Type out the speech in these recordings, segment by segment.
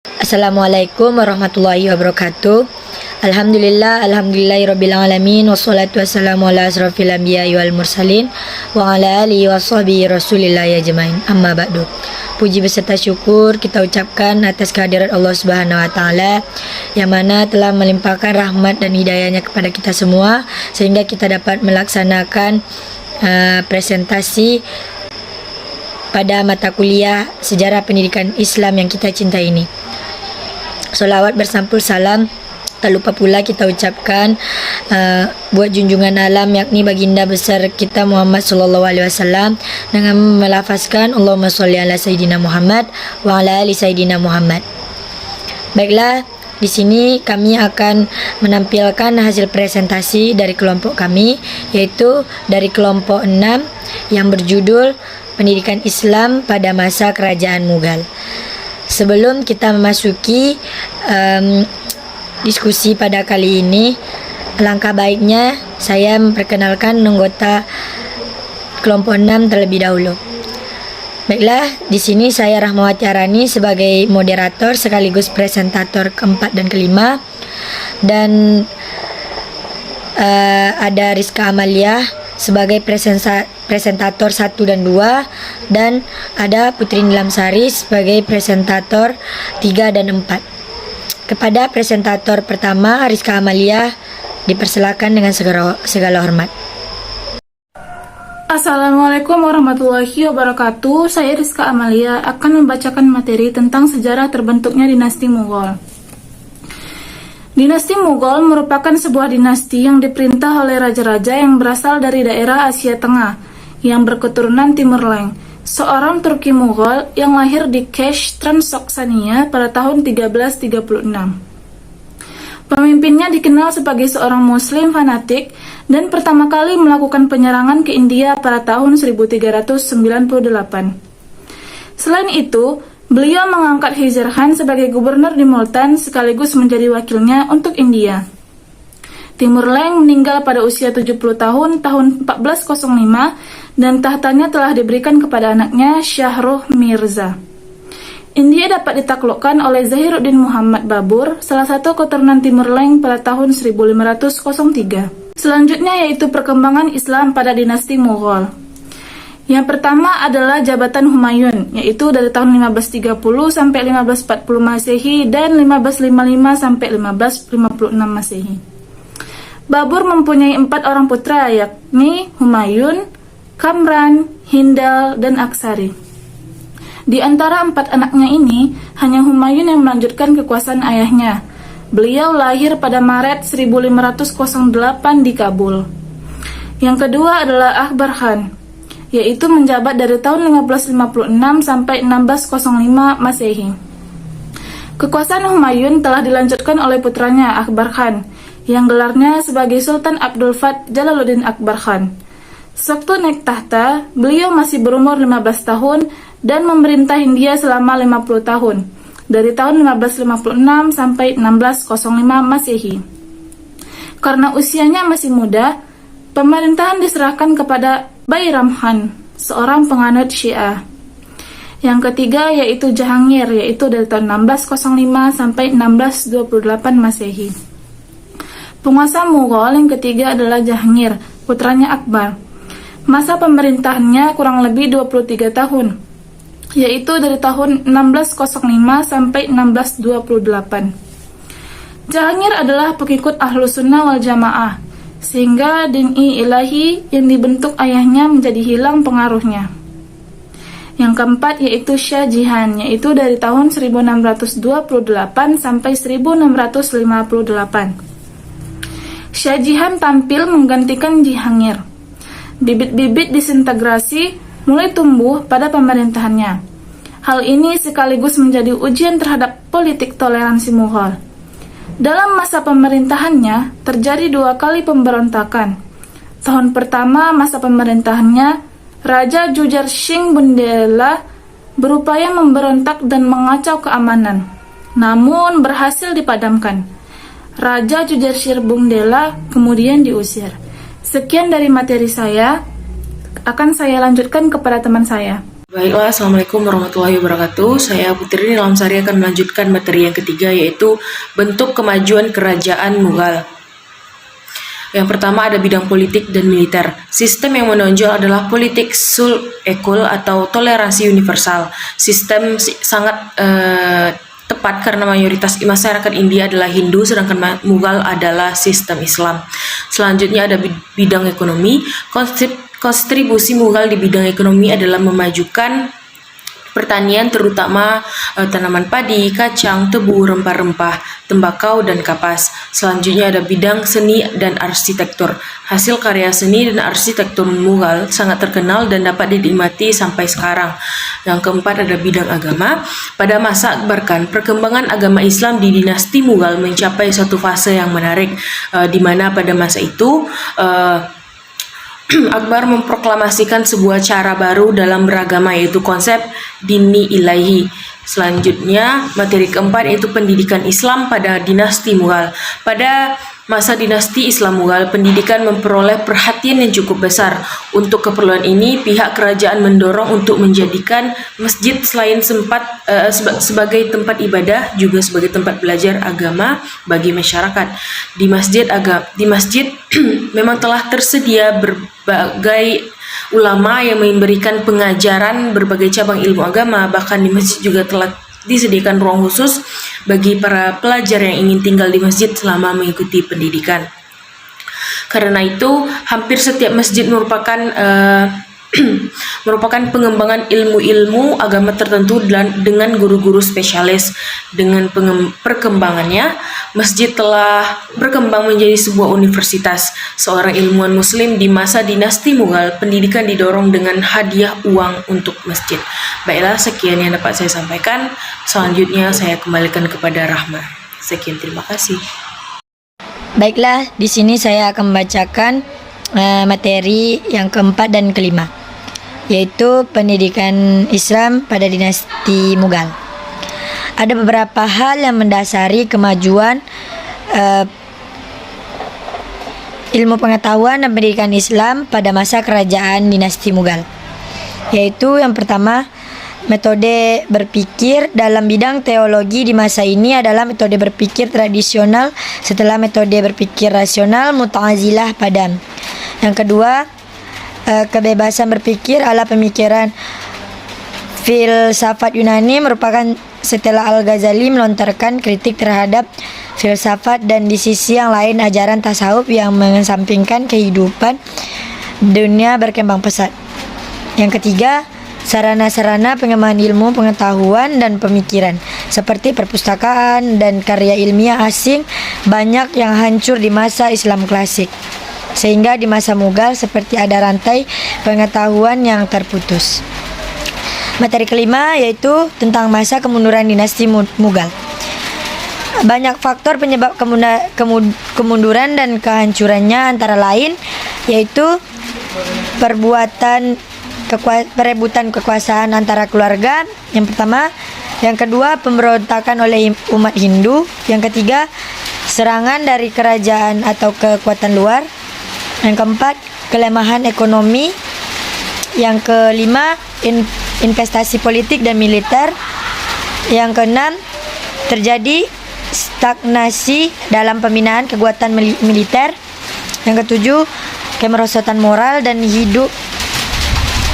Assalamualaikum warahmatullahi wabarakatuh. Alhamdulillahirabbil alamin wassalatu wassalamu ala asrofil anbiya'i wal mursalin wa ala alihi washabihi rasulillah ajmain. Amma ba'du. Puji beserta syukur kita ucapkan atas kehadirat Allah Subhanahu wa taala yang mana telah melimpahkan rahmat dan hidayahnya kepada kita semua sehingga kita dapat melaksanakan presentasi pada mata kuliah Sejarah Pendidikan Islam yang kita cintai ini. Sholawat bersampul salam tak lupa pula kita ucapkan buat junjungan alam yakni baginda besar kita Muhammad sallallahu alaihi wasallam dengan melafazkan Allahumma sholli ala sayyidina Muhammad wa ala ali sayyidina Muhammad. Baiklah, di sini kami akan menampilkan hasil presentasi dari kelompok kami, yaitu dari kelompok 6 yang berjudul Pendidikan Islam pada Masa Kerajaan Mughal. Sebelum kita memasuki diskusi pada kali ini, alangkah baiknya saya memperkenalkan anggota kelompok 6 terlebih dahulu. Baiklah, di sini saya Rahmawati Arani sebagai moderator sekaligus presentator keempat dan kelima, dan ada Rizka Amalia sebagai presentator 1 dan 2, dan ada Putri Nilamsari sebagai presentator 3 dan 4. Kepada presentator pertama, Rizka Amalia, dipersilakan dengan segala hormat. Assalamualaikum warahmatullahi wabarakatuh. Saya Rizka Amalia akan membacakan materi tentang sejarah terbentuknya dinasti Mughal. Dinasti Mughal merupakan sebuah dinasti yang diperintah oleh raja-raja yang berasal dari daerah Asia Tengah yang berketurunan Timur Leng, seorang Turki Mughal yang lahir di Kesh, Transoksania pada tahun 1336. Pemimpinnya dikenal sebagai seorang muslim fanatik dan pertama kali melakukan penyerangan ke India pada tahun 1398. Selain itu, beliau mengangkat Hizar Khan sebagai gubernur di Multan sekaligus menjadi wakilnya untuk India. Timur Leng meninggal pada usia 70 tahun 1405 dan tahtanya telah diberikan kepada anaknya Shahrukh Mirza. India dapat ditaklukkan oleh Zahiruddin Muhammad Babur, salah satu keturunan Timur Leng pada tahun 1503. Selanjutnya yaitu perkembangan Islam pada dinasti Mughal. Yang pertama adalah jabatan Humayun, yaitu dari tahun 1530 sampai 1540 Masehi dan 1555 sampai 1556 Masehi. Babur mempunyai 4 orang putra, yakni Humayun, Kamran, Hindal, dan Aksari. Di antara 4 anaknya ini, hanya Humayun yang melanjutkan kekuasaan ayahnya. Beliau lahir pada Maret 1508 di Kabul. Yang kedua adalah Akbar Khan, yaitu menjabat dari tahun 1556 sampai 1605 Masehi. Kekuasaan Humayun telah dilanjutkan oleh putranya Akbar Khan, yang gelarnya sebagai Sultan Abdul Fath Jalaluddin Akbar Khan. Sewaktu naik tahta, beliau masih berumur 15 tahun dan memerintah India selama 50 tahun, dari tahun 1556 sampai 1605 Masehi. Karena usianya masih muda, pemerintahan diserahkan kepada Bairam Khan, seorang penganut Syiah. Yang ketiga yaitu Jahangir, yaitu dari tahun 1605 sampai 1628 Masehi. Penguasa Mughal yang ketiga adalah Jahangir, putranya Akbar. Masa pemerintahannya kurang lebih 23 tahun, yaitu dari tahun 1605 sampai 1628. Jahangir adalah pengikut Ahlus Sunnah wal Jamaah, sehingga din-i ilahi yang dibentuk ayahnya menjadi hilang pengaruhnya. Yang keempat yaitu Shah Jihan, yaitu dari tahun 1628 sampai 1658. Shah Jihan tampil menggantikan Jahangir. Bibit-bibit disintegrasi mulai tumbuh pada pemerintahannya. Hal ini sekaligus menjadi ujian terhadap politik toleransi Mughal. Dalam masa pemerintahannya, terjadi 2 kali pemberontakan. Tahun pertama masa pemerintahannya, Raja Jujar Singh Bundela berupaya memberontak dan mengacau keamanan, namun berhasil dipadamkan. Raja Jujar Singh Bundela kemudian diusir. Sekian dari materi saya, akan saya lanjutkan kepada teman saya. Baiklah, Assalamualaikum warahmatullahi wabarakatuh. Saya Putri Nilamsari akan melanjutkan materi yang ketiga, yaitu bentuk kemajuan kerajaan Mughal. Yang pertama ada bidang politik dan militer. Sistem yang menonjol adalah politik sul-ekul atau toleransi universal. Sistem sangat tepat karena mayoritas masyarakat India adalah Hindu, sedangkan Mughal adalah sistem Islam. Selanjutnya ada bidang ekonomi. Kontribusi Mughal di bidang ekonomi adalah memajukan pertanian, terutama tanaman padi, kacang, tebu, rempah-rempah, tembakau, dan kapas. Selanjutnya ada bidang seni dan arsitektur. Hasil karya seni dan arsitektur Mughal sangat terkenal dan dapat dinikmati sampai sekarang. Yang keempat ada bidang agama. Pada masa Akbar Khan, perkembangan agama Islam di dinasti Mughal mencapai suatu fase yang menarik, di mana pada masa itu Akbar memproklamasikan sebuah cara baru dalam beragama, yaitu konsep dini ilahi. Selanjutnya, materi keempat yaitu pendidikan Islam pada dinasti Mughal. Pada masa dinasti Islam Mughal, pendidikan memperoleh perhatian yang cukup besar. Untuk keperluan ini, pihak kerajaan mendorong untuk menjadikan masjid selain sebagai tempat ibadah, juga sebagai tempat belajar agama bagi masyarakat. Di masjid memang telah tersedia berbagai ulama yang memberikan pengajaran berbagai cabang ilmu agama. Bahkan di masjid juga telah disediakan ruang khusus bagi para pelajar yang ingin tinggal di masjid selama mengikuti pendidikan. Karena itu, hampir setiap masjid merupakan pengembangan ilmu-ilmu agama tertentu dengan guru-guru spesialis. Dengan perkembangannya, masjid telah berkembang menjadi sebuah universitas. Seorang ilmuwan muslim di masa dinasti Mughal, pendidikan didorong dengan hadiah uang untuk masjid. Baiklah, sekian yang dapat saya sampaikan. Selanjutnya saya kembalikan kepada Rahma. Sekian, terima kasih. Baiklah, di sini saya akan membacakan materi yang keempat dan kelima, yaitu pendidikan Islam pada dinasti Mughal. Ada beberapa hal yang mendasari kemajuan ilmu pengetahuan dan pendidikan Islam pada masa kerajaan dinasti Mughal, yaitu yang pertama, metode berpikir. Dalam bidang teologi di masa ini adalah metode berpikir tradisional setelah metode berpikir rasional Mu'tazilah padam. Yang kedua, kebebasan berpikir ala pemikiran filsafat Yunani merupakan setelah Al-Ghazali melontarkan kritik terhadap filsafat, dan di sisi yang lain ajaran tasawuf yang mengesampingkan kehidupan dunia berkembang pesat. Yang ketiga, sarana-sarana pengembangan ilmu pengetahuan dan pemikiran seperti perpustakaan dan karya ilmiah asing banyak yang hancur di masa Islam klasik, sehingga di masa Mughal seperti ada rantai pengetahuan yang terputus. Materi kelima yaitu tentang masa kemunduran dinasti Mughal. Banyak faktor penyebab kemunduran dan kehancurannya, antara lain yaitu perebutan kekuasaan antara keluarga, yang pertama. Yang kedua, pemberontakan oleh umat Hindu. Yang ketiga, serangan dari kerajaan atau kekuatan luar. Yang keempat, kelemahan ekonomi. Yang kelima, investasi politik dan militer. Yang keenam, terjadi stagnasi dalam pembinaan kekuatan militer. Yang ketujuh, kemerosotan moral dan hidup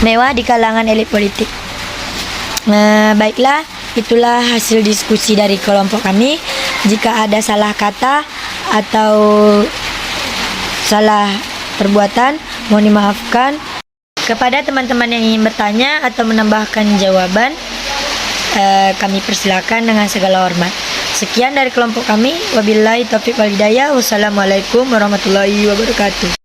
mewah di kalangan elit politik. Baiklah, itulah hasil diskusi dari kelompok kami. Jika ada salah kata atau salah perbuatan, mohon dimaafkan. Kepada teman-teman yang ingin bertanya atau menambahkan jawaban, kami persilakan dengan segala hormat. Sekian dari kelompok kami. Wabillahi taufiq wal hidayah. Wassalamualaikum warahmatullahi wabarakatuh.